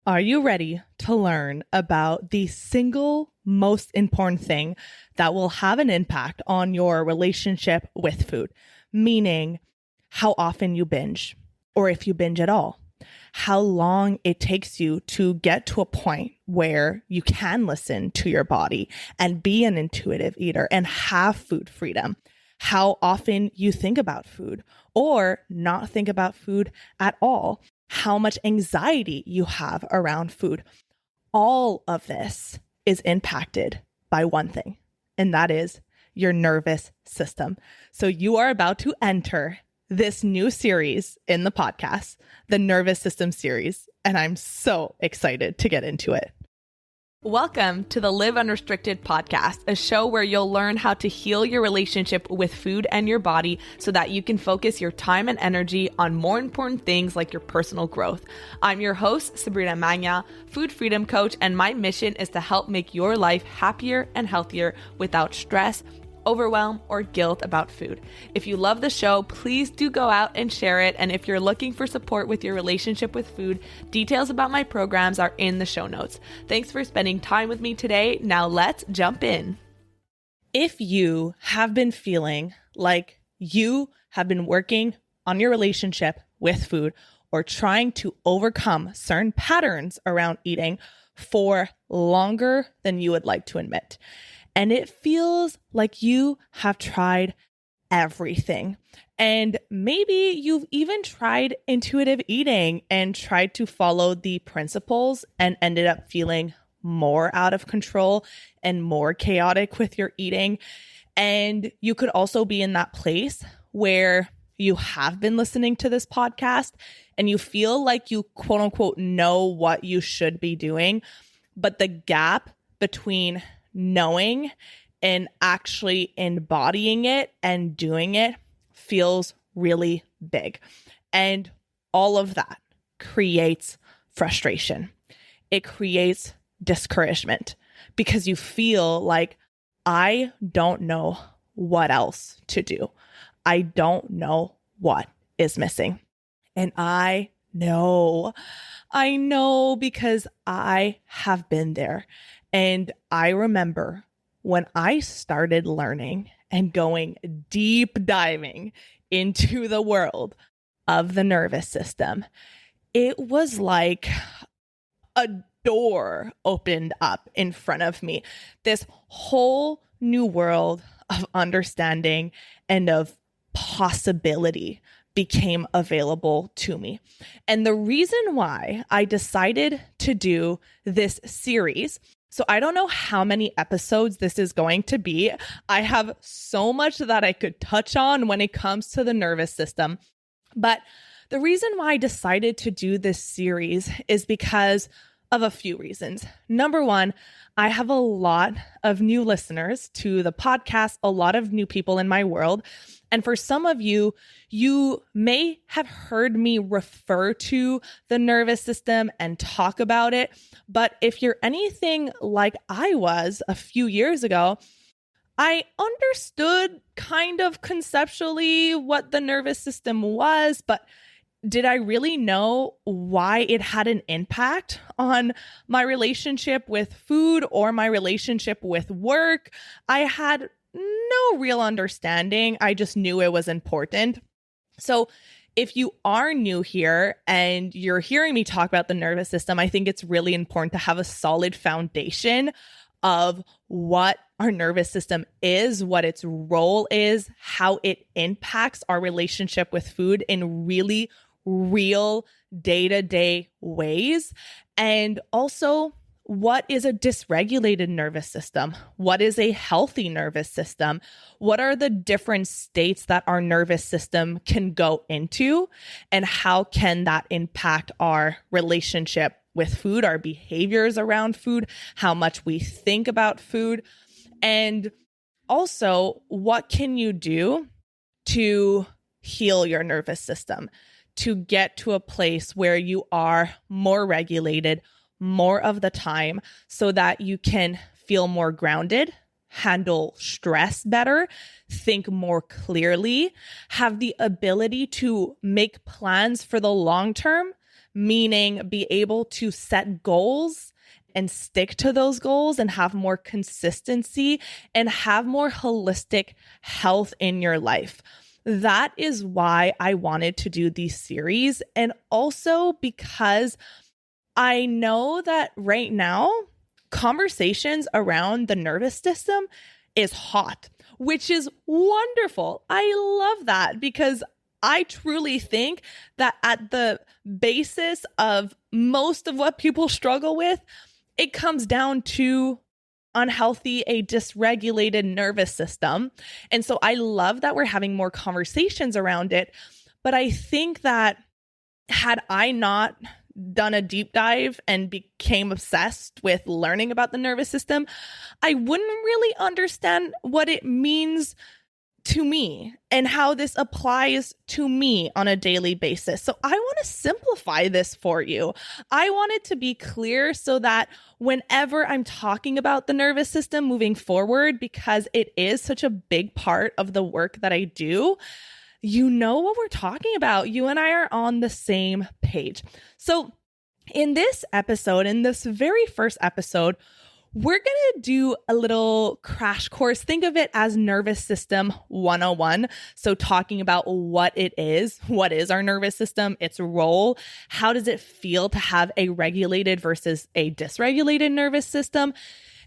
Are you ready to learn about the single most important thing that will have an impact on your relationship with food? Meaning how often you binge, or if you binge at all, how long it takes you to get to a point where you can listen to your body and be an intuitive eater and have food freedom, how often you think about food or not think about food at all, how much anxiety you have around food. All of this is impacted by one thing, and that is your nervous system. So you are about to enter this new series in the podcast, the nervous system series, and I'm so excited to get into it. Welcome to the Live Unrestricted podcast, a show where you'll learn how to heal your relationship with food and your body so that you can focus your time and energy on more important things like your personal growth. I'm your host, Sabrina Magna, food freedom coach, and my mission is to help make your life happier and healthier without stress, overwhelm, or guilt about food. If you love the show, please do go out and share it. And if you're looking for support with your relationship with food, details about my programs are in the show notes. Thanks for spending time with me today. Now let's jump in. If you have been feeling like you have been working on your relationship with food or trying to overcome certain patterns around eating for longer than you would like to admit, and it feels like you have tried everything. And maybe you've even tried intuitive eating and tried to follow the principles and ended up feeling more out of control and more chaotic with your eating. And you could also be in that place where you have been listening to this podcast and you feel like you quote unquote know what you should be doing, but the gap between knowing and actually embodying it and doing it feels really big. And all of that creates frustration. It creates discouragement because you feel like, I don't know what else to do. I don't know what is missing. And I know because I have been there. And I remember when I started learning and going deep diving into the world of the nervous system, it was like a door opened up in front of me. This whole new world of understanding and of possibility became available to me. And the reason why I decided to do this series, so I don't know how many episodes this is going to be. I have so much that I could touch on when it comes to the nervous system. But the reason why I decided to do this series is because of a few reasons. Number one, I have a lot of new listeners to the podcast, a lot of new people in my world. And for some of you, you may have heard me refer to the nervous system and talk about it. But if you're anything like I was a few years ago, I understood kind of conceptually what the nervous system was, but did I really know why it had an impact on my relationship with food or my relationship with work? I had no real understanding. I just knew it was important. So if you are new here and you're hearing me talk about the nervous system, I think it's really important to have a solid foundation of what our nervous system is, what its role is, how it impacts our relationship with food in really real day-to-day ways. And also, what is a dysregulated nervous system? What is a healthy nervous system? What are the different states that our nervous system can go into? And how can that impact our relationship with food, our behaviors around food, how much we think about food? And also, what can you do to heal your nervous system, to get to a place where you are more regulated more of the time so that you can feel more grounded, handle stress better, think more clearly, have the ability to make plans for the long term, meaning be able to set goals and stick to those goals and have more consistency and have more holistic health in your life. That is why I wanted to do these series. And also because I know that right now, conversations around the nervous system is hot, which is wonderful. I love that because I truly think that at the basis of most of what people struggle with, it comes down to unhealthy, a dysregulated nervous system. And so I love that we're having more conversations around it. But I think that had I not done a deep dive and became obsessed with learning about the nervous system, I wouldn't really understand what it means to me and how this applies to me on a daily basis. So I want to simplify this for you. I want it to be clear so that whenever I'm talking about the nervous system moving forward, because it is such a big part of the work that I do, you know what we're talking about. You and I are on the same page. So in this episode, in this very first episode, we're going to do a little crash course. Think of it as Nervous System 101. So talking about what is our nervous system, its role, how does it feel to have a regulated versus a dysregulated nervous system.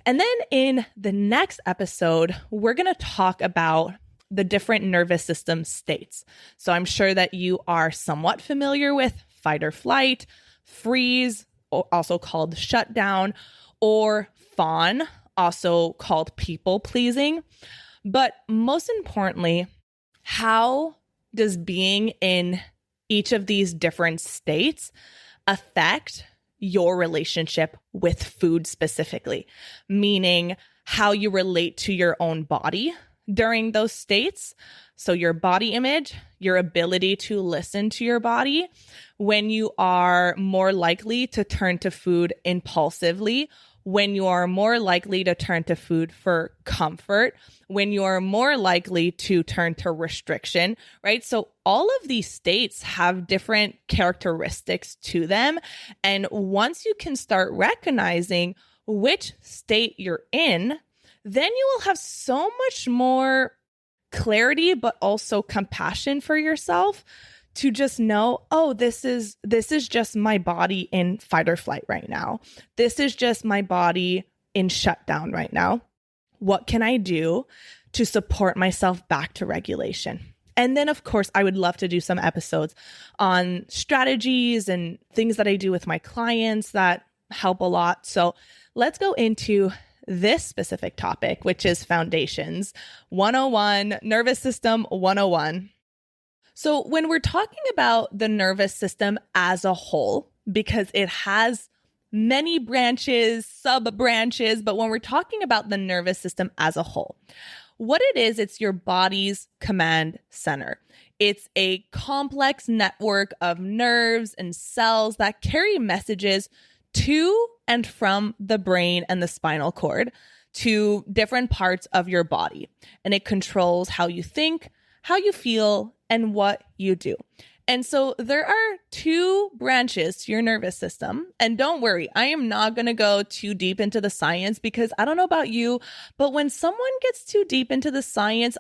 And then in the next episode, we're going to talk about the different nervous system states. So I'm sure that you are somewhat familiar with fight or flight, freeze, also called shutdown, or fawn, also called people pleasing. But most importantly, how does being in each of these different states affect your relationship with food specifically? Meaning how you relate to your own body during those states. So your body image, your ability to listen to your body, when you are more likely to turn to food impulsively, when you are more likely to turn to food for comfort, when you are more likely to turn to restriction, right? So all of these states have different characteristics to them. And once you can start recognizing which state you're in, then you will have so much more clarity, but also compassion for yourself to just know, oh, this is just my body in fight or flight right now. This is just my body in shutdown right now. What can I do to support myself back to regulation? And then, of course, I would love to do some episodes on strategies and things that I do with my clients that help a lot. So let's go into this specific topic, which is Foundations 101, Nervous System 101. So when we're talking about the nervous system as a whole, because it has many branches, sub-branches, but when we're talking about the nervous system as a whole, what it is, it's your body's command center. It's a complex network of nerves and cells that carry messages to and from the brain and the spinal cord to different parts of your body. And it controls how you think, how you feel, and what you do. And so there are two branches to your nervous system. And don't worry, I am not going to go too deep into the science because I don't know about you, but when someone gets too deep into the science,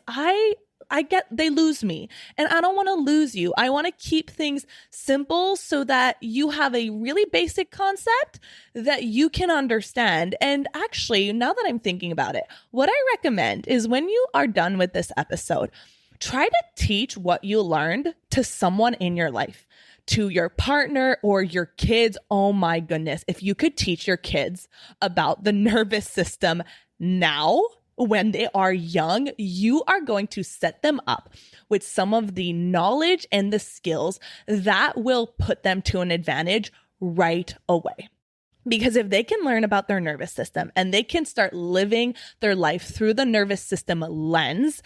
they lose me, and I don't want to lose you. I want to keep things simple so that you have a really basic concept that you can understand. And actually, now that I'm thinking about it, what I recommend is when you are done with this episode, try to teach what you learned to someone in your life, to your partner or your kids. Oh my goodness. If you could teach your kids about the nervous system now, when they are young, you are going to set them up with some of the knowledge and the skills that will put them to an advantage right away. Because if they can learn about their nervous system and they can start living their life through the nervous system lens,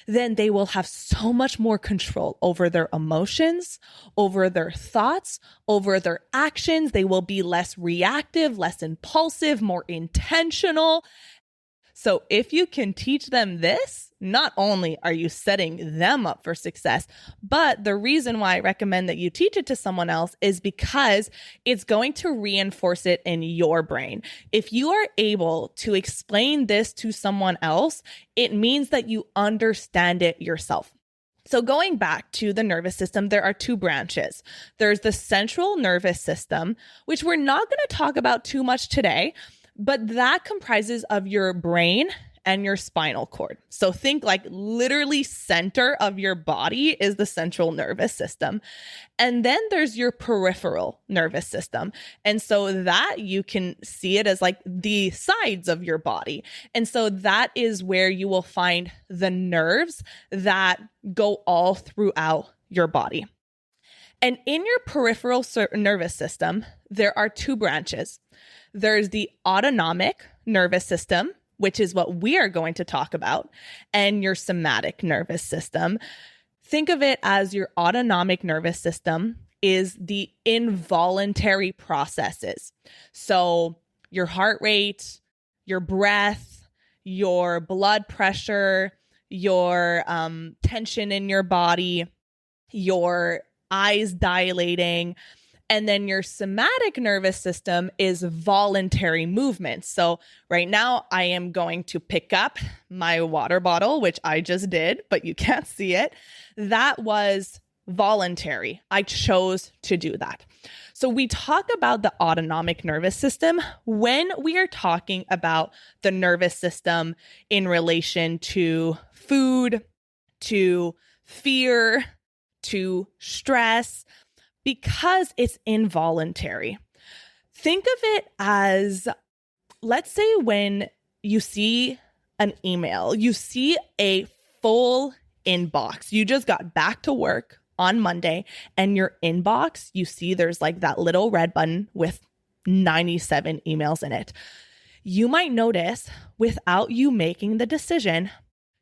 then they will have so much more control over their emotions, over their thoughts, over their actions. They will be less reactive, less impulsive, more intentional. So if you can teach them this, not only are you setting them up for success, but the reason why I recommend that you teach it to someone else is because it's going to reinforce it in your brain. If you are able to explain this to someone else, it means that you understand it yourself. So going back to the nervous system, there are two branches. There's the central nervous system, which we're not going to talk about too much today, but that comprises of your brain and your spinal cord. So think like literally center of your body is the central nervous system. And then there's your peripheral nervous system. And so that you can see it as like the sides of your body. And so that is where you will find the nerves that go all throughout your body. And in your peripheral nervous system, there are two branches. There's the autonomic nervous system, which is what we are going to talk about, and your somatic nervous system. Think of it as your autonomic nervous system is the involuntary processes. So your heart rate, your breath, your blood pressure, your tension in your body, your eyes dilating. And then your somatic nervous system is voluntary movement. So right now I am going to pick up my water bottle, which I just did, but you can't see it. That was voluntary. I chose to do that. So we talk about the autonomic nervous system when we are talking about the nervous system in relation to food, to fear, to stress, because it's involuntary. Think of it as, let's say when you see an email, you see a full inbox. You just got back to work on Monday and your inbox, you see there's like that little red button with 97 emails in it. You might notice without you making the decision,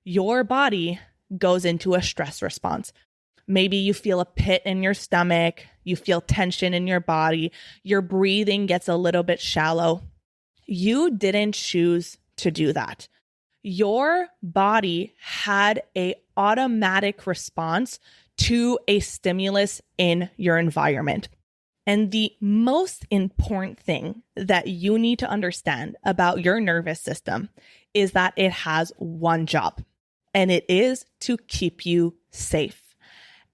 your body goes into a stress response. Maybe you feel a pit in your stomach, you feel tension in your body, your breathing gets a little bit shallow. You didn't choose to do that. Your body had an automatic response to a stimulus in your environment. And the most important thing that you need to understand about your nervous system is that it has one job, and it is to keep you safe.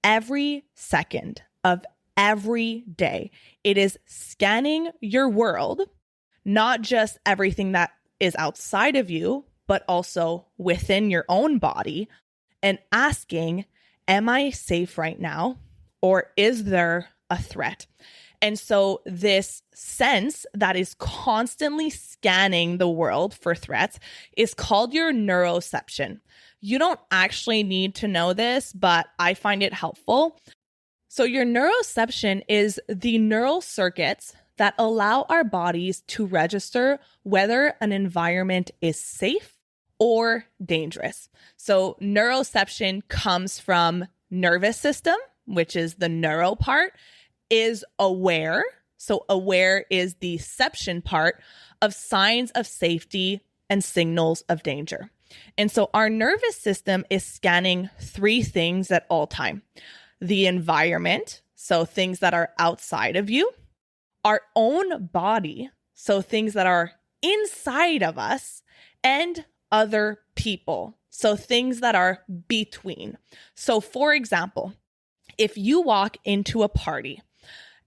Every second of every day, it is scanning your world, not just everything that is outside of you, but also within your own body, and asking, am I safe right now? Or is there a threat? And so this sense that is constantly scanning the world for threats is called your neuroception. You don't actually need to know this, but I find it helpful. So your neuroception is the neural circuits that allow our bodies to register whether an environment is safe or dangerous. So neuroception comes from nervous system, which is the neuro part, is aware. So aware is the ception part of signs of safety and signals of danger. And so our nervous system is scanning three things at all time: the environment, so things that are outside of you, our own body, so things that are inside of us, and other people, so things that are between. So for example, if you walk into a party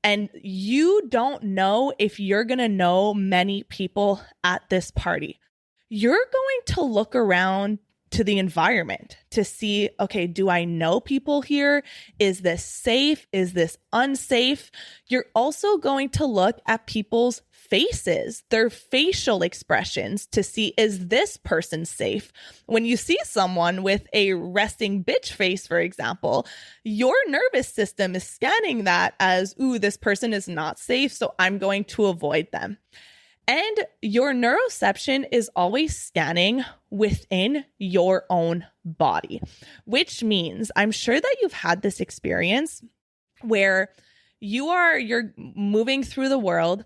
and you don't know if you're going to know many people at this party, you're going to look around to the environment to see, okay, do I know people here? Is this safe? Is this unsafe? You're also going to look at people's faces, their facial expressions to see, is this person safe? When you see someone with a resting bitch face, for example, your nervous system is scanning that as, ooh, this person is not safe, so I'm going to avoid them. And your neuroception is always scanning within your own body, which means I'm sure that you've had this experience where you're moving through the world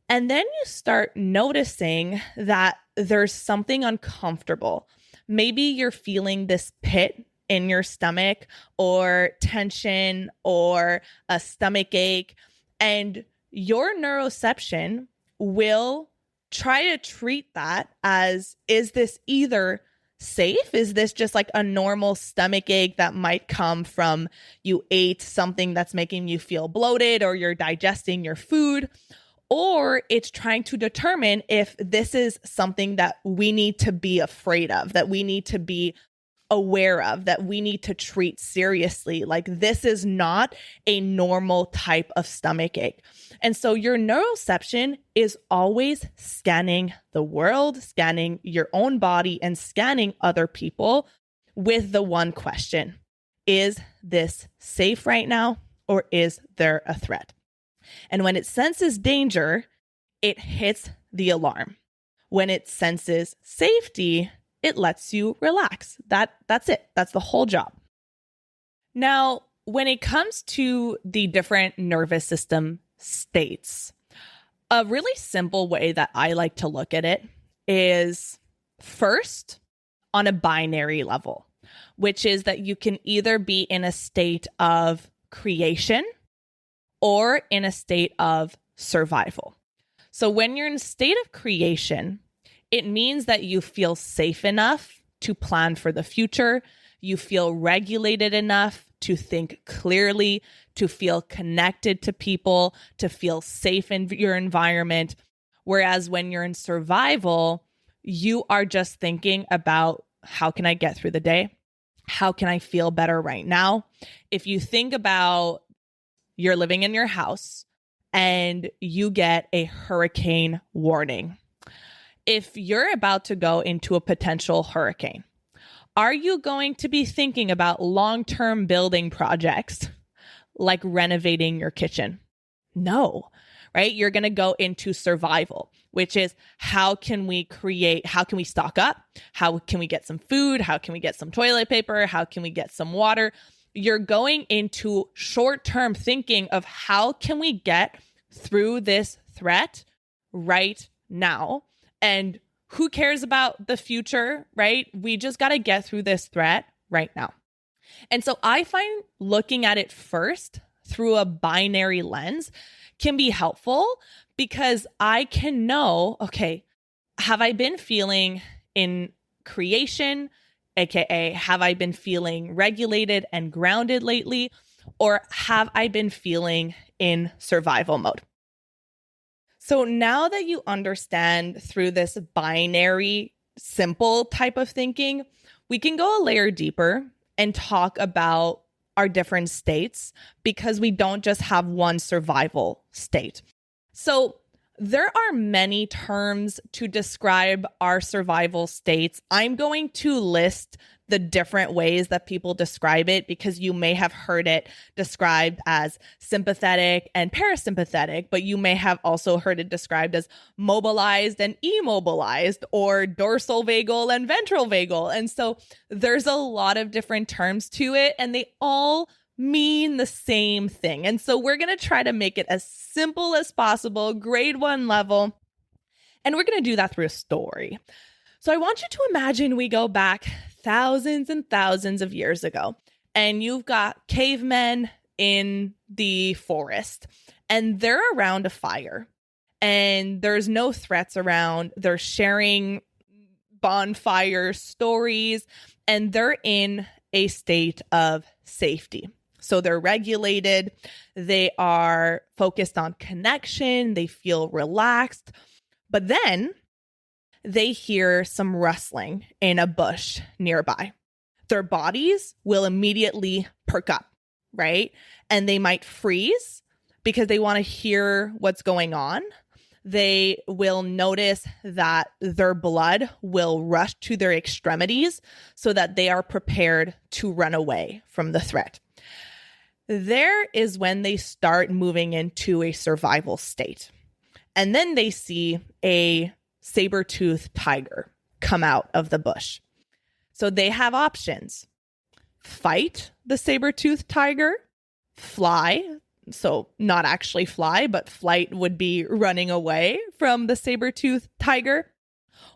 and then you start noticing that there's something uncomfortable. maybe you're feeling this pit in your stomach or tension or a stomach ache, and your neuroception will try to treat that as, is this either safe? Is this just like a normal stomach ache that might come from you ate something that's making you feel bloated or you're digesting your food? Or it's trying to determine if this is something that we need to be afraid of, that we need to be aware of, that we need to treat seriously. Like, this is not a normal type of stomach ache. And so your neuroception is always scanning the world, scanning your own body, and scanning other people with the one question: is this safe right now, or is there a threat? And when it senses danger, it hits the alarm. When it senses safety, it lets you relax. That's it. That's the whole job. Now, when it comes to the different nervous system states, a really simple way that I like to look at it is first on a binary level, which is that you can either be in a state of creation or in a state of survival. So when you're in a state of creation, it means that you feel safe enough to plan for the future. You feel regulated enough to think clearly, to feel connected to people, to feel safe in your environment. Whereas when you're in survival, you are just thinking about, how can I get through the day? How can I feel better right now? If you think about, you're living in your house and you get a hurricane warning. If you're about to go into a potential hurricane, are you going to be thinking about long-term building projects like renovating your kitchen? No, right? You're going to go into survival, which is, how can we stock up? How can we get some food? How can we get some toilet paper? How can we get some water? You're going into short-term thinking of, how can we get through this threat right now? And who cares about the future, right? We just got to get through this threat right now. And so I find looking at it first through a binary lens can be helpful, because I can know, okay, have I been feeling in creation, aka have I been feeling regulated and grounded lately, or have I been feeling in survival mode? So now that you understand through this binary, simple type of thinking, we can go a layer deeper and talk about our different states, because we don't just have one survival state. So there are many terms to describe our survival states. I'm going to list the different ways that people describe it, because you may have heard it described as sympathetic and parasympathetic, but you may have also heard it described as mobilized and immobilized, or dorsal vagal and ventral vagal. And so there's a lot of different terms to it, and they all mean the same thing. And so we're going to try to make it as simple as possible, grade 1 level, and we're going to do that through a story. So I want you to imagine we go back thousands and thousands of years ago, and you've got cavemen in the forest, and they're around a fire, and there's no threats around. They're sharing bonfire stories, and they're in a state of safety. So they're regulated, they are focused on connection, they feel relaxed. But then they hear some rustling in a bush nearby. Their bodies will immediately perk up, right? And they might freeze because they want to hear what's going on. They will notice that their blood will rush to their extremities so that they are prepared to run away from the threat. There is when they start moving into a survival state. And then they see a saber-toothed tiger come out of the bush. So they have options: fight the saber-toothed tiger, fly. So not actually fly, but flight would be running away from the saber-toothed tiger,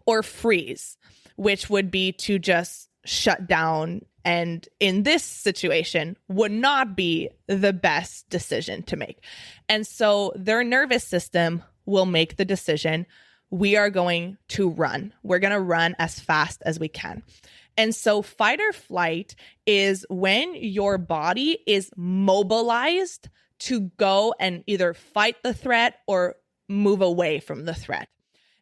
or freeze, which would be to just shut down. And in this situation would not be the best decision to make. And so their nervous system will make the decision, we are going to run. We're going to run as fast as we can. And so fight or flight is when your body is mobilized to go and either fight the threat or move away from the threat.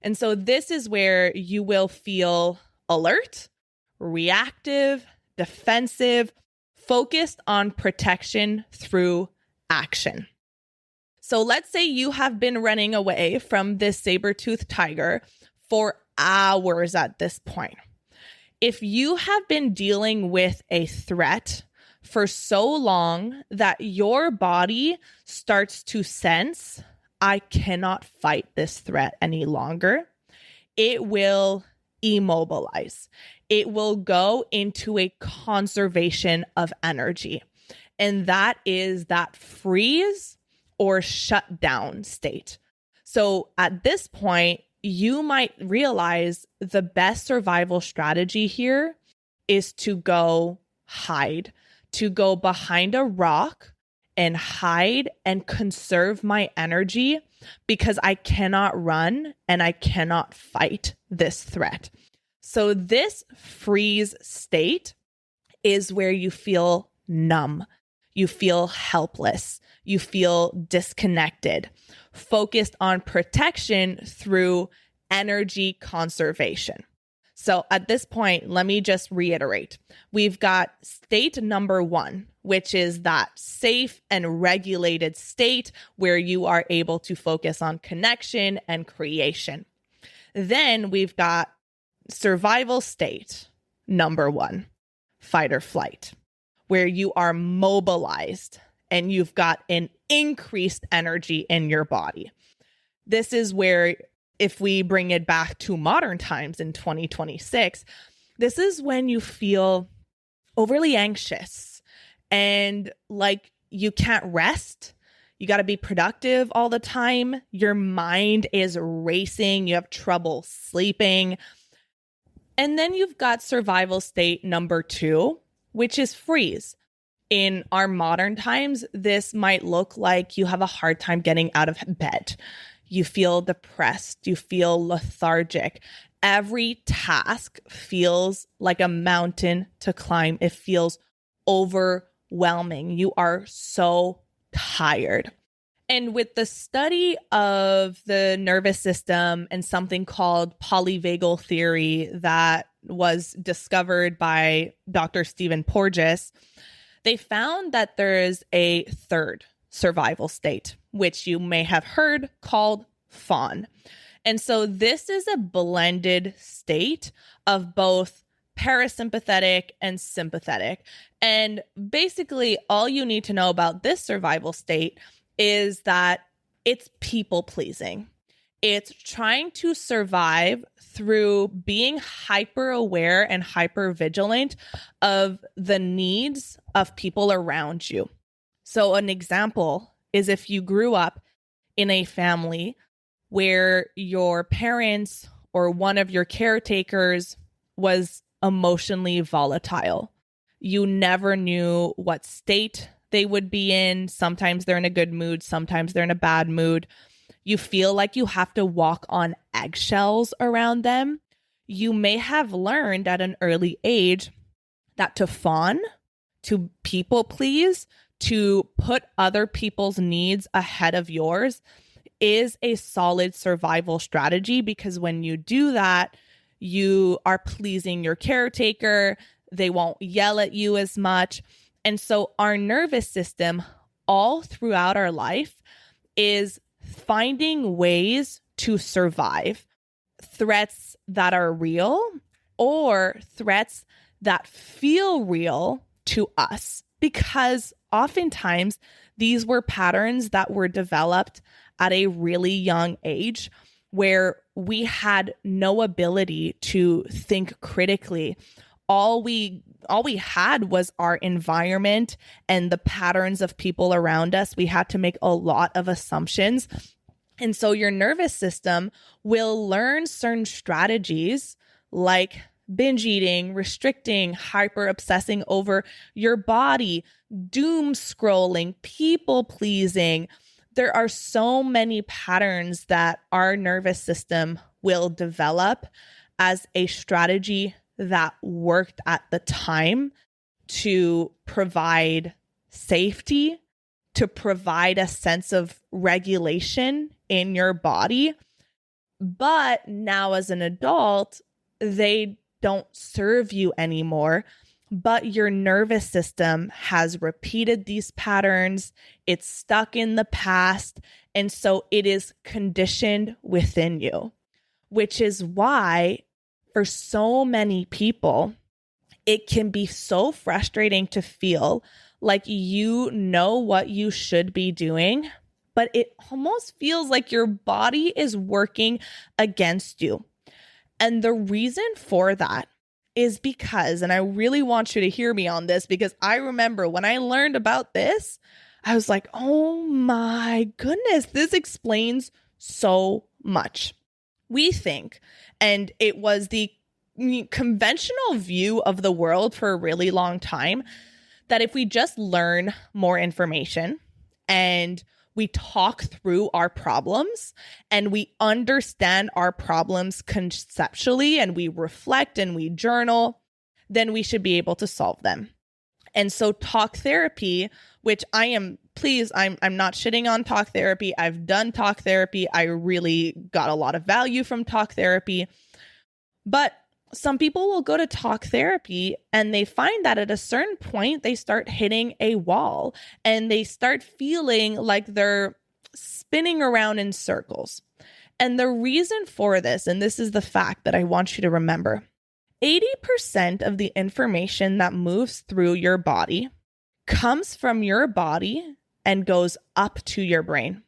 And so this is where you will feel alert, reactive, defensive, focused on protection through action. So let's say you have been running away from this saber-toothed tiger for hours at this point. If you have been dealing with a threat for so long that your body starts to sense, I cannot fight this threat any longer, it will immobilize. It will go into a conservation of energy. And that is that freeze or shut down state. So at this point, you might realize the best survival strategy here is to go hide, to go behind a rock and hide and conserve my energy because I cannot run and I cannot fight this threat. So this freeze state is where you feel numb, you feel helpless, you feel disconnected, focused on protection through energy conservation. So at this point, let me just reiterate. We've got state number 1, which is that safe and regulated state where you are able to focus on connection and creation. Then we've got survival state number 1, fight or flight, where you are mobilized and you've got an increased energy in your body. This is where, if we bring it back to modern times in 2026, this is when you feel overly anxious and like you can't rest. You got to be productive all the time. Your mind is racing. You have trouble sleeping. And then you've got survival state number 2, which is freeze. In our modern times, this might look like you have a hard time getting out of bed. You feel depressed. You feel lethargic. Every task feels like a mountain to climb. It feels overwhelming. You are so tired. And with the study of the nervous system and something called polyvagal theory that was discovered by Dr. Stephen Porges, they found that there is a third survival state, which you may have heard called fawn. And so this is a blended state of both parasympathetic and sympathetic. And basically, all you need to know about this survival state is that it's people pleasing. It's trying to survive through being hyper aware and hyper vigilant of the needs of people around you. So an example is if you grew up in a family where your parents or one of your caretakers was emotionally volatile. You never knew what state they would be in. Sometimes they're in a good mood. Sometimes they're in a bad mood. You feel like you have to walk on eggshells around them. You may have learned at an early age that to fawn, to people please, to put other people's needs ahead of yours is a solid survival strategy, because when you do that, you are pleasing your caretaker. They won't yell at you as much. And so our nervous system all throughout our life is finding ways to survive threats that are real or threats that feel real to us, because oftentimes these were patterns that were developed at a really young age where we had no ability to think critically. All we had was our environment and the patterns of people around us. We had to make a lot of assumptions. And so your nervous system will learn certain strategies like binge eating, restricting, hyper obsessing over your body, doom scrolling, people pleasing. There are so many patterns that our nervous system will develop as a strategy that worked at the time to provide safety, to provide a sense of regulation in your body. But now as an adult, they don't serve you anymore. But your nervous system has repeated these patterns. It's stuck in the past. And so it is conditioned within you, which is why for so many people, it can be so frustrating to feel like you know what you should be doing, but it almost feels like your body is working against you. And the reason for that is because, and I really want you to hear me on this, because I remember when I learned about this, I was like, oh my goodness, this explains so much. We think, and it was the conventional view of the world for a really long time, that if we just learn more information and we talk through our problems and we understand our problems conceptually and we reflect and we journal, then we should be able to solve them. And so talk therapy, which I'm not shitting on talk therapy. I've done talk therapy. I really got a lot of value from talk therapy. But some people will go to talk therapy and they find that at a certain point, they start hitting a wall and they start feeling like they're spinning around in circles. And the reason for this, and this is the fact that I want you to remember, 80% of the information that moves through your body comes from your body and goes up to your brain,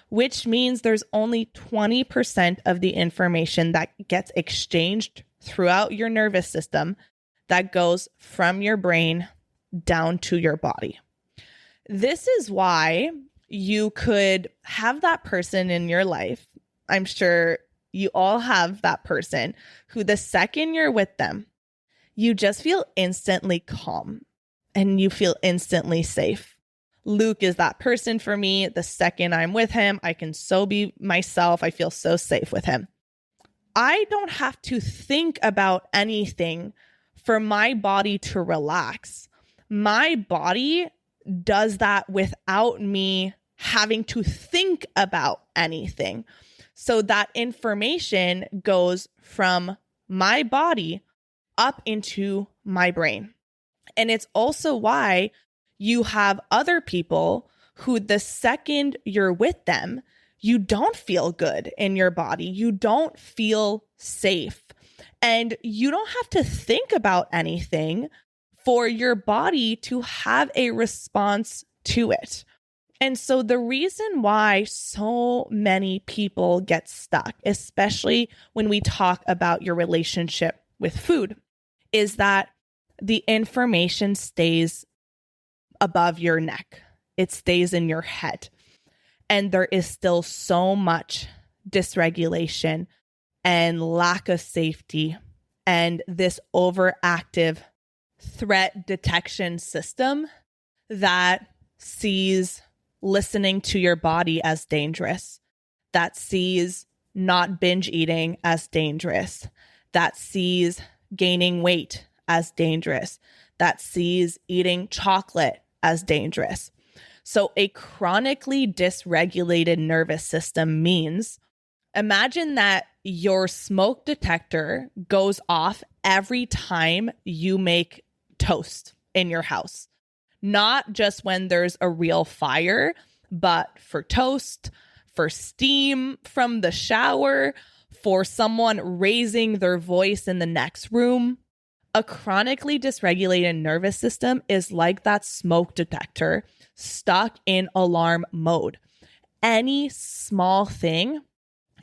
which means there's only 20% of the information that gets exchanged throughout your nervous system that goes from your brain down to your body. This is why you could have that person in your life. I'm sure you all have that person who the second you're with them, you just feel instantly calm and you feel instantly safe. Luke is that person for me. The second I'm with him, I can so be myself. I feel so safe with him. I don't have to think about anything for my body to relax. My body does that without me having to think about anything. So that information goes from my body up into my brain. And it's also why you have other people who the second you're with them, you don't feel good in your body. You don't feel safe. And you don't have to think about anything for your body to have a response to it. And so the reason why so many people get stuck, especially when we talk about your relationship with food, is that the information stays above your neck. It stays in your head. And there is still so much dysregulation and lack of safety and this overactive threat detection system that sees listening to your body as dangerous, that sees not binge eating as dangerous, that sees gaining weight as dangerous, that sees eating chocolate as dangerous. So a chronically dysregulated nervous system means, imagine that your smoke detector goes off every time you make toast in your house. Not just when there's a real fire, but for toast, for steam from the shower, for someone raising their voice in the next room. A chronically dysregulated nervous system is like that smoke detector stuck in alarm mode. Any small thing,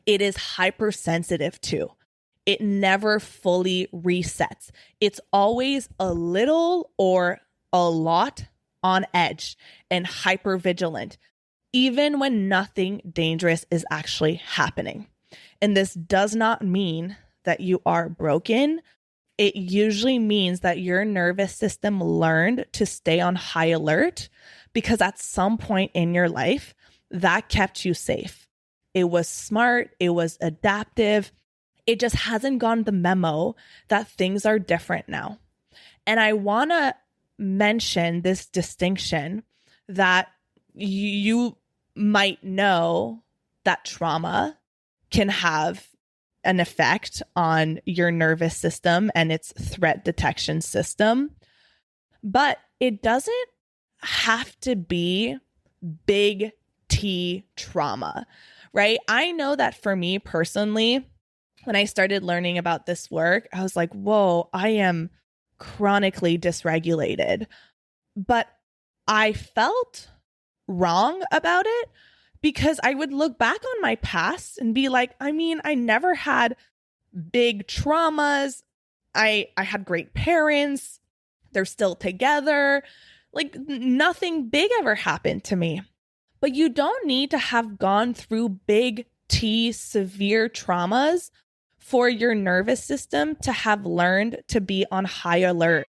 it is hypersensitive to. It never fully resets. It's always a little or a lot on edge and hypervigilant, even when nothing dangerous is actually happening. And this does not mean that you are broken it usually means that your nervous system learned to stay on high alert because at some point in your life, that kept you safe. It was smart. It was adaptive. It just hasn't gotten the memo that things are different now. And I want to mention this distinction that you might know that trauma can have an effect on your nervous system and its threat detection system, but it doesn't have to be big T trauma, right? I know that for me personally, when I started learning about this work, I was like, whoa, I am chronically dysregulated. But I felt wrong about it because I would look back on my past and be like, I mean, I never had big traumas. I had great parents. They're still together. Like nothing big ever happened to me. But you don't need to have gone through big T severe traumas for your nervous system to have learned to be on high alert.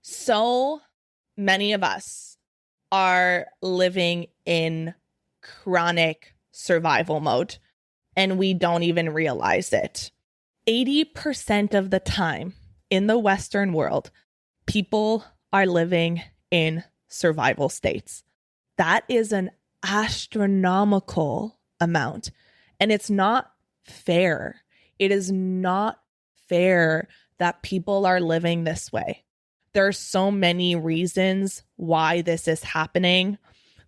So many of us are living in chronic survival mode, and we don't even realize it. 80% of the time in the Western world, people are living in survival states. That is an astronomical amount, and it's not fair. It is not fair that people are living this way. There are so many reasons why this is happening.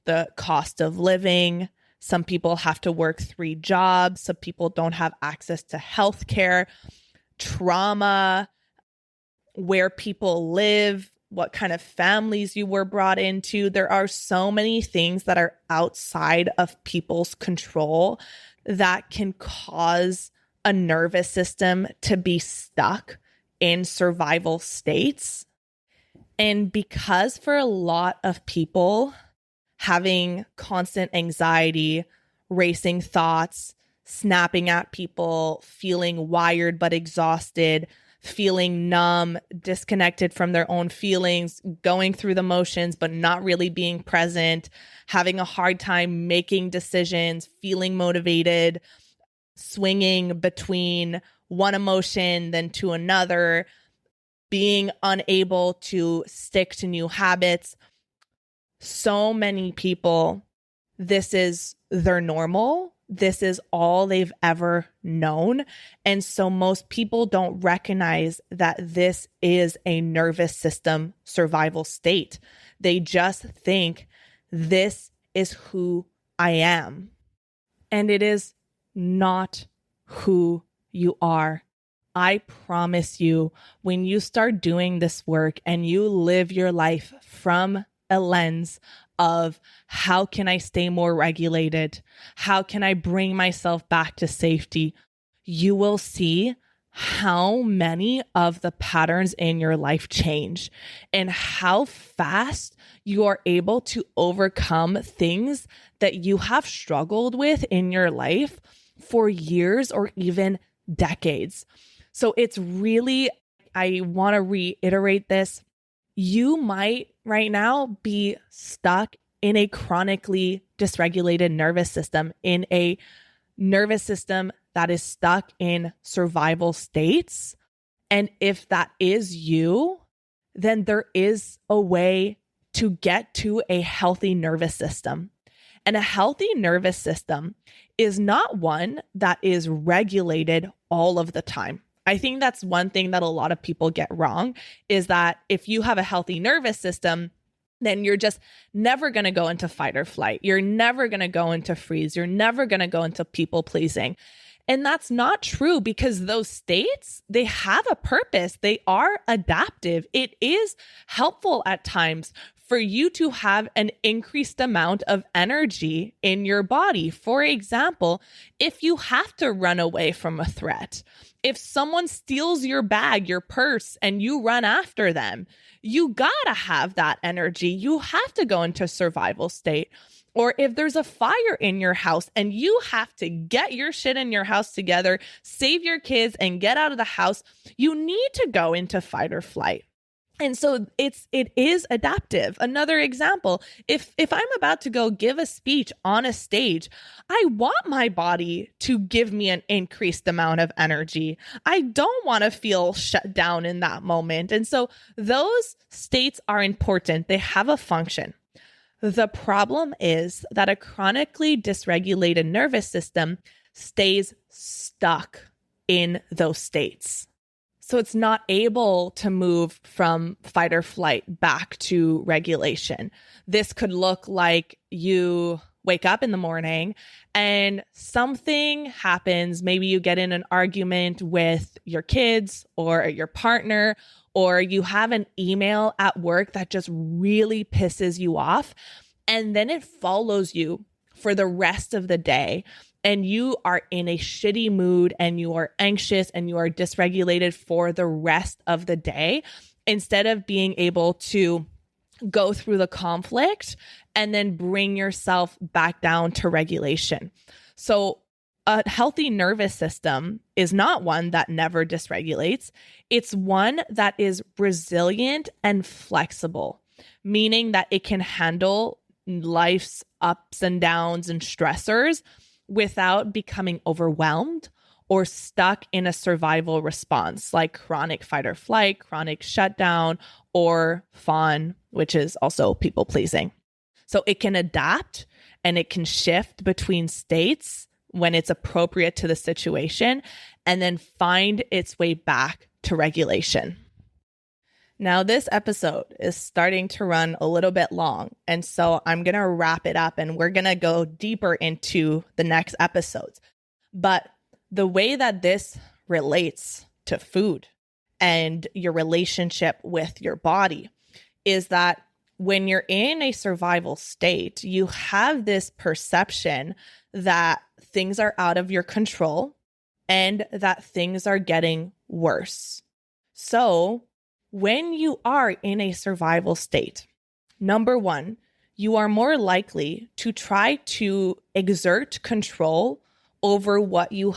The cost of living. Some people have to work 3 jobs. Some people don't have access to healthcare. Trauma, where people live, what kind of families you were brought into. There are so many things that are outside of people's control that can cause a nervous system to be stuck in survival states. And because for a lot of people, having constant anxiety, racing thoughts, snapping at people, feeling wired but exhausted, feeling numb, disconnected from their own feelings, going through the motions but not really being present, having a hard time making decisions, feeling motivated, swinging between one emotion then to another, being unable to stick to new habits. So many people, this is their normal. This is all they've ever known. And so most people don't recognize that this is a nervous system survival state. They just think this is who I am. And it is not who you are. I promise you, when you start doing this work and you live your life from a lens of how can I stay more regulated? How can I bring myself back to safety? You will see how many of the patterns in your life change and how fast you are able to overcome things that you have struggled with in your life for years or even decades. So it's really, I want to reiterate this. You might right now be stuck in a chronically dysregulated nervous system, in a nervous system that is stuck in survival states. And if that is you, then there is a way to get to a healthy nervous system. And a healthy nervous system is not one that is regulated all of the time. I think that's one thing that a lot of people get wrong, is that if you have a healthy nervous system, then you're just never going to go into fight or flight. You're never going to go into freeze. You're never going to go into people pleasing. And that's not true, because those states, they have a purpose. They are adaptive. It is helpful at times for you to have an increased amount of energy in your body. For example, if you have to run away from a threat, if someone steals your bag, your purse, and you run after them, you gotta have that energy. You have to go into survival state. Or if there's a fire in your house and you have to get your shit in your house together, save your kids and get out of the house, you need to go into fight or flight. And so it is adaptive. Another example, if I'm about to go give a speech on a stage, I want my body to give me an increased amount of energy. I don't want to feel shut down in that moment. And so those states are important. They have a function. The problem is that a chronically dysregulated nervous system stays stuck in those states. So it's not able to move from fight or flight back to regulation. This could look like you wake up in the morning and something happens. Maybe you get in an argument with your kids or your partner, or you have an email at work that just really pisses you off. And then it follows you for the rest of the day. And you are in a shitty mood and you are anxious and you are dysregulated for the rest of the day, instead of being able to go through the conflict and then bring yourself back down to regulation. So a healthy nervous system is not one that never dysregulates. It's one that is resilient and flexible, meaning that it can handle life's ups and downs and stressors without becoming overwhelmed or stuck in a survival response like chronic fight or flight, chronic shutdown, or fawn, which is also people pleasing. So it can adapt and it can shift between states when it's appropriate to the situation, and then find its way back to regulation. Now, this episode is starting to run a little bit long, and so I'm going to wrap it up and we're going to go deeper into the next episodes. But the way that this relates to food and your relationship with your body is that when you're in a survival state, you have this perception that things are out of your control and that things are getting worse. So when you are in a survival state, number one, you are more likely to try to exert control over what you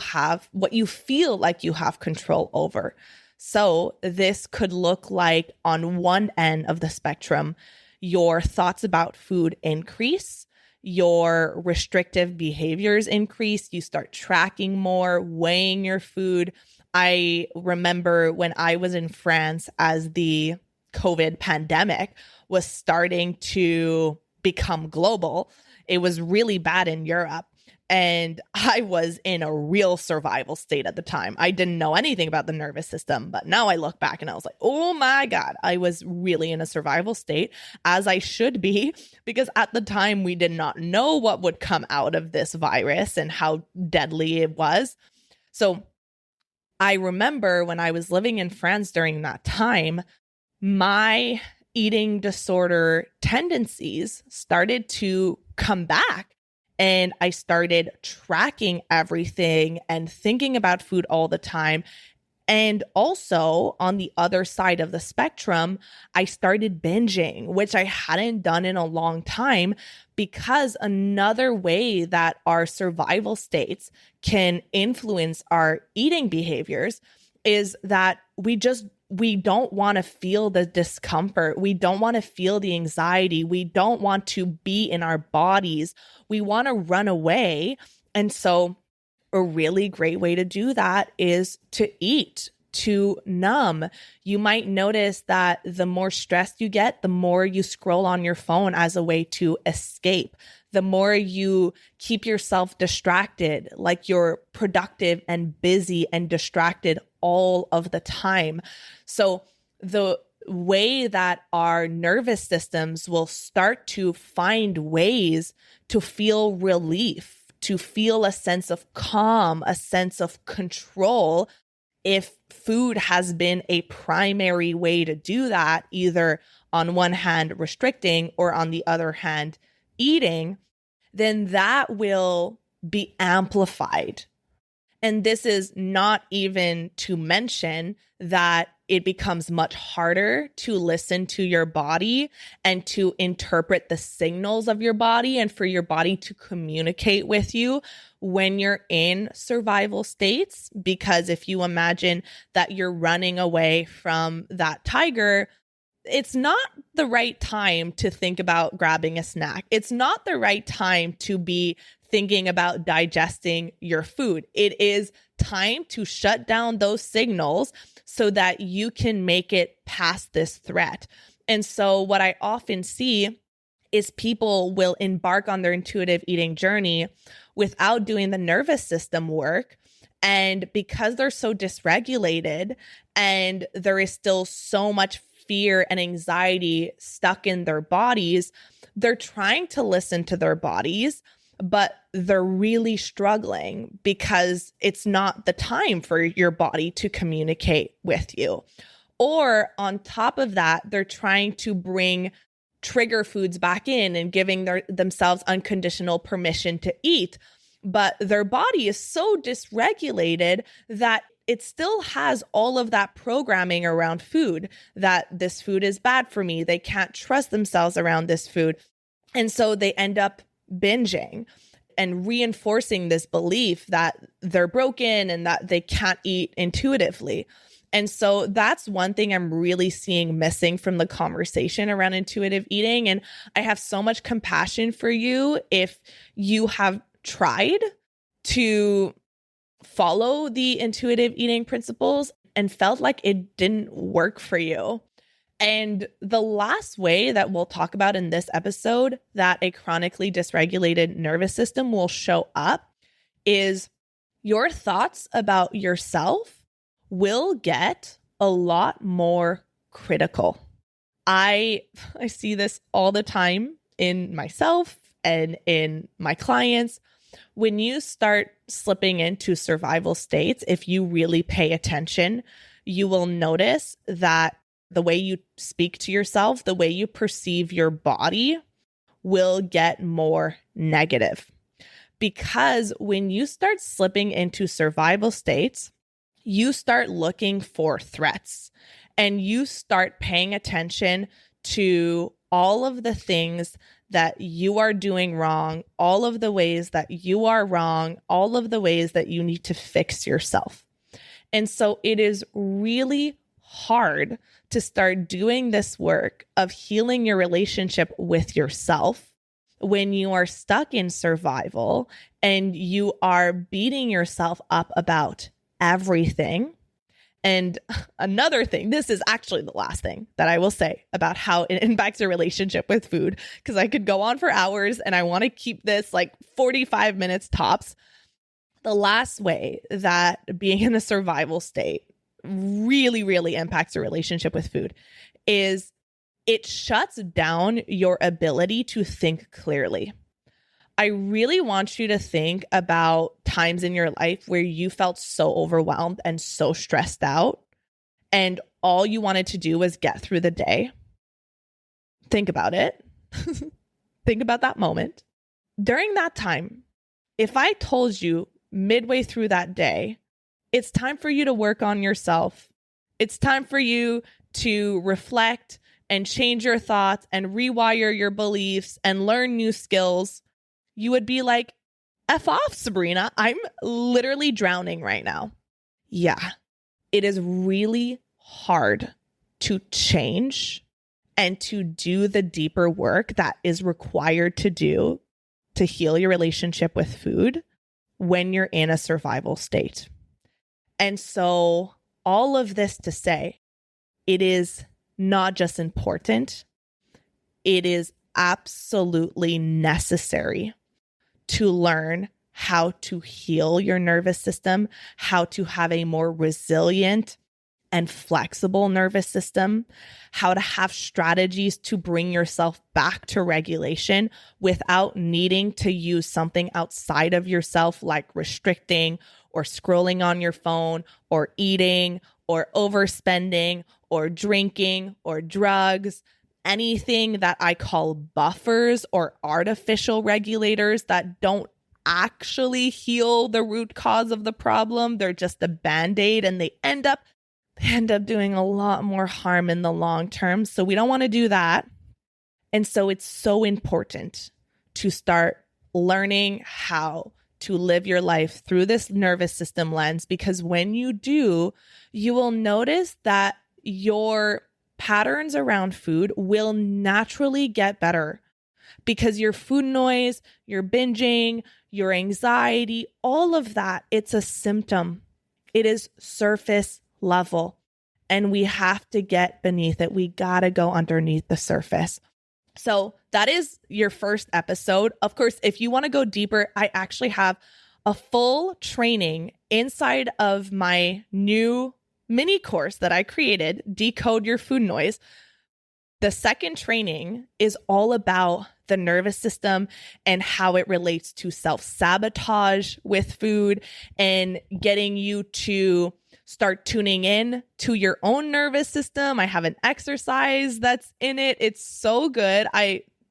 feel like you have control over. So this could look like, on one end of the spectrum, your thoughts about food increase, your restrictive behaviors increase, you start tracking more, weighing your food. I remember when I was in France as the COVID pandemic was starting to become global. It was really bad in Europe. And I was in a real survival state at the time. I didn't know anything about the nervous system, but now I look back and I was like, oh my God, I was really in a survival state, as I should be, because at the time we did not know what would come out of this virus and how deadly it was. So I remember when I was living in France during that time, my eating disorder tendencies started to come back. And I started tracking everything and thinking about food all the time. And also on the other side of the spectrum, I started binging, which I hadn't done in a long time, because another way that our survival states can influence our eating behaviors is that we don't want to feel the discomfort. We don't want to feel the anxiety. We don't want to be in our bodies. We want to run away. And so a really great way to do that is to eat, to numb. You might notice that the more stressed you get, the more you scroll on your phone as a way to escape. The more you keep yourself distracted, like you're productive and busy and distracted all of the time. So the way that our nervous systems will start to find ways to feel relief, to feel a sense of calm, a sense of control, if food has been a primary way to do that, either on one hand restricting or on the other hand eating, then that will be amplified. And this is not even to mention that it becomes much harder to listen to your body and to interpret the signals of your body and for your body to communicate with you when you're in survival states. Because if you imagine that you're running away from that tiger, it's not the right time to think about grabbing a snack. It's not the right time to be thinking about digesting your food. It is time to shut down those signals so that you can make it past this threat. And so what I often see is people will embark on their intuitive eating journey without doing the nervous system work. And because they're so dysregulated and there is still so much fear and anxiety stuck in their bodies, they're trying to listen to their bodies, but they're really struggling because it's not the time for your body to communicate with you. Or on top of that, they're trying to bring trigger foods back in and giving themselves unconditional permission to eat. But their body is so dysregulated that it still has all of that programming around food, that this food is bad for me. They can't trust themselves around this food. And so they end up binging and reinforcing this belief that they're broken and that they can't eat intuitively. And so that's one thing I'm really seeing missing from the conversation around intuitive eating. And I have so much compassion for you if you have tried to follow the intuitive eating principles and felt like it didn't work for you. And the last way that we'll talk about in this episode that a chronically dysregulated nervous system will show up is your thoughts about yourself will get a lot more critical. I see this all the time in myself and in my clients. When you start slipping into survival states, if you really pay attention, you will notice that the way you speak to yourself, the way you perceive your body will get more negative. Because when you start slipping into survival states, you start looking for threats and you start paying attention to all of the things that you are doing wrong, all of the ways that you are wrong, all of the ways that you need to fix yourself. And so it is really hard to start doing this work of healing your relationship with yourself when you are stuck in survival and you are beating yourself up about everything. And another thing, this is actually the last thing that I will say about how it impacts your relationship with food, because I could go on for hours and I want to keep this like 45 minutes tops. The last way that being in a survival state really, really impacts your relationship with food is it shuts down your ability to think clearly. I really want you to think about times in your life where you felt so overwhelmed and so stressed out, and all you wanted to do was get through the day. Think about it. Think about that moment. During that time, if I told you midway through that day, it's time for you to work on yourself, it's time for you to reflect and change your thoughts and rewire your beliefs and learn new skills, you would be like, F off, Sabrina. I'm literally drowning right now. Yeah, it is really hard to change and to do the deeper work that is required to do to heal your relationship with food when you're in a survival state. And so all of this to say, it is not just important, it is absolutely necessary to learn how to heal your nervous system, how to have a more resilient and flexible nervous system, how to have strategies to bring yourself back to regulation without needing to use something outside of yourself like restricting or scrolling on your phone or eating or overspending or drinking or drugs. Anything that I call buffers or artificial regulators that don't actually heal the root cause of the problem. They're just a Band-Aid and they end up they end up doing a lot more harm in the long term. So we don't want to do that. And so it's so important to start learning how to live your life through this nervous system lens, because when you do, you will notice that your patterns around food will naturally get better, because your food noise, your binging, your anxiety, all of that, it's a symptom. It is surface level, and we have to get beneath it. We got to go underneath the surface. So that is your first episode. Of course, if you want to go deeper, I actually have a full training inside of my new mini course that I created, Decode Your Food Noise. The second training is all about the nervous system and how it relates to self-sabotage with food, and getting you to start tuning in to your own nervous system. I have an exercise that's in it. It's so good.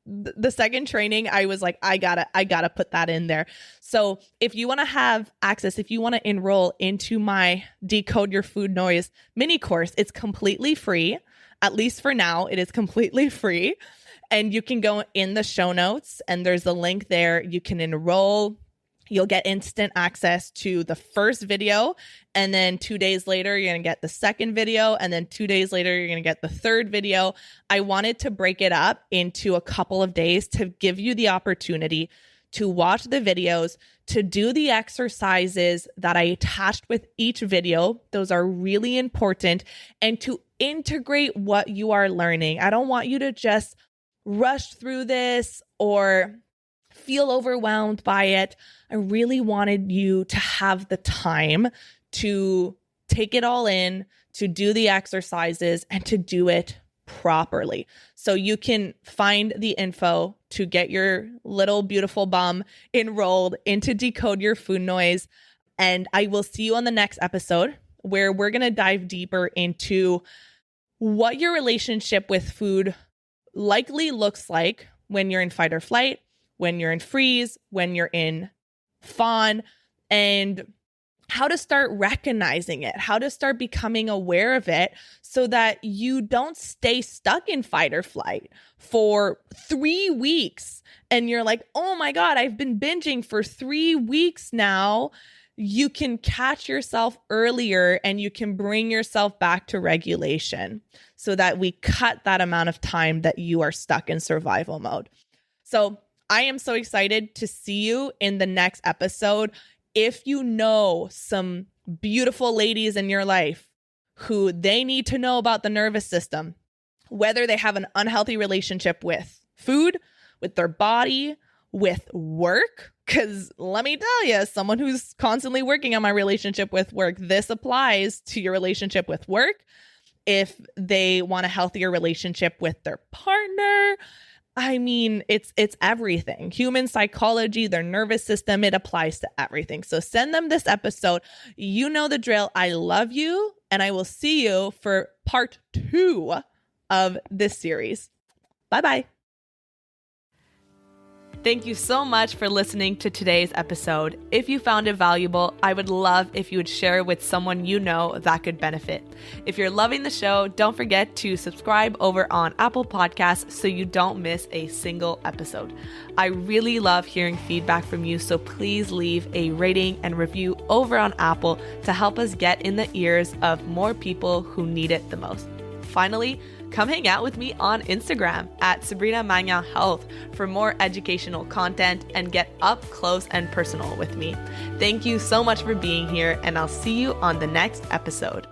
The second training, I was like, I gotta put that in there. So if you want to have access, if you want to enroll into my Decode Your Food Noise mini course, it's completely free. At least for now, it is completely free. And you can go in the show notes and there's a link there. You can enroll. You'll get instant access to the first video. And then 2 days later, you're going to get the second video. And then 2 days later, you're going to get the third video. I wanted to break it up into a couple of days to give you the opportunity to watch the videos, to do the exercises that I attached with each video. Those are really important. And to integrate what you are learning. I don't want you to just rush through this or feel overwhelmed by it. I really wanted you to have the time to take it all in, to do the exercises, and to do it properly. So you can find the info to get your little beautiful bum enrolled into Decode Your Food Noise. And I will see you on the next episode, where we're going to dive deeper into what your relationship with food likely looks like when you're in fight or flight, when you're in freeze, when you're in fawn, and how to start recognizing it, how to start becoming aware of it so that you don't stay stuck in fight or flight for 3 weeks. And you're like, oh my God, I've been binging for 3 weeks now. You can catch yourself earlier and you can bring yourself back to regulation so that we cut that amount of time that you are stuck in survival mode. So I am so excited to see you in the next episode. If you know some beautiful ladies in your life who they need to know about the nervous system, whether they have an unhealthy relationship with food, with their body, with work, because let me tell you, as someone who's constantly working on my relationship with work, this applies to your relationship with work. If they want a healthier relationship with their partner, I mean, it's everything. Human psychology, their nervous system, it applies to everything. So send them this episode. You know the drill. I love you, and I will see you for part 2 of this series. Bye-bye. Thank you so much for listening to today's episode. If you found it valuable, I would love if you would share it with someone you know that could benefit. If you're loving the show, don't forget to subscribe over on Apple Podcasts so you don't miss a single episode. I really love hearing feedback from you, so please leave a rating and review over on Apple to help us get in the ears of more people who need it the most. Finally, come hang out with me on Instagram at Sabrina Magnan Health for more educational content and get up close and personal with me. Thank you so much for being here, and I'll see you on the next episode.